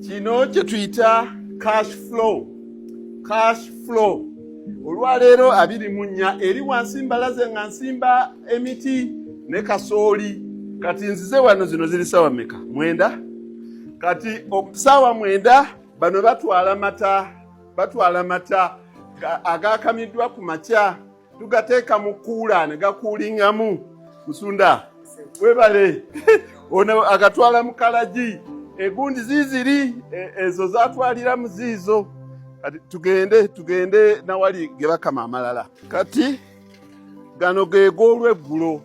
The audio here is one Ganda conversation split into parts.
Kino kye tuyita cash flow. Cash flow. Olwaleero 24 eri wansi mbalaze nga nsimba emiti ne kasooli. Kati nzize wano zino ziri sawa meka? 9. Kati sawa 9 bano batwala mata agakamiddwa ku makya tugateeka mu kuula ne gakuulingamu. Musunda webale ono agatwala mu kalagi egundi ziziri ezo zatwalira mu ziizo. Kati tugende nawali ge bakama amalala. Kati gano geego olw'eggulo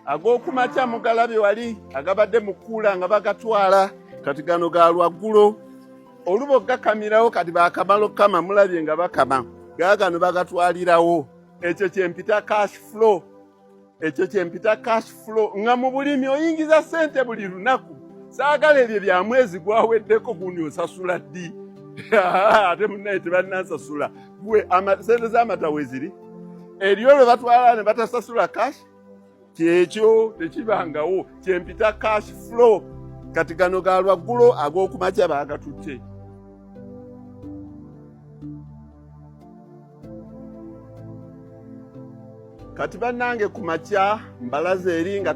ag'okumakya mugalabye wali agabadde mu kuula nga bagatwala. Kati gano ga lwaggulo olubo gakamirawo kati bakamalo kama mulabye nga bakama gano bagatwalirawo. Ekyo kyempita cash flow. Ekyo kyempita cash flow nga mu bulimi oyingiza ssente buli lunaku. Saagala ebyo bya mwezi gwaweddeko gundi osasula ddi. Ate munnaye tebannasasula. Gwe sente z'amata weziri eryo lwe batwala ne batasasula cash kyekyo tekibangawo. Kyempita cash flow. Kati gano ga lwaggulo ag'okumakya baagatutte. Kati bannange ku makya mbalaze eri nga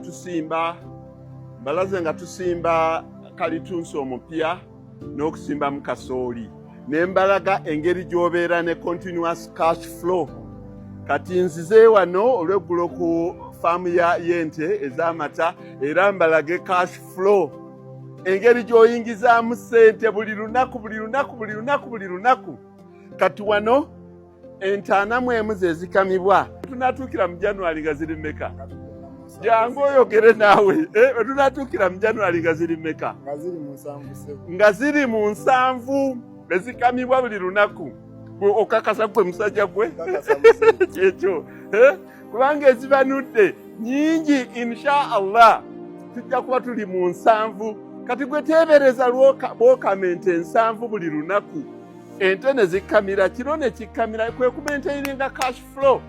tusimba kalitunsi omupya n'okusimba mu kasooli. Ne mbalaga engeri gy'obeera ne continuous cash flow. Kati nzize wano olw'eggulo ku faamu y'ente ez'amata era mbalage cash flow. Engeri gy'oyingizaamu ssente buli lunaku. Kati wano ente 41 ze zikamibwa. Tunatuukira mu January nga ziri mmeka? Jangu oyogere naawe. Tunatuukira mu January nga ziri mmeka? Nga ziri mu 7 ezikamibwa buli lunaku. Okakasa gwe musajja gwe? Kyekyo. Kubanga ezibanudde nyingi insha Allah tujja kuba tuli mu 7. Kati gwe teebereza lw'okama ente 7 buli lunaku. Ente ne zikamira kiro ne kikamira kwe kumentaininga cash flow.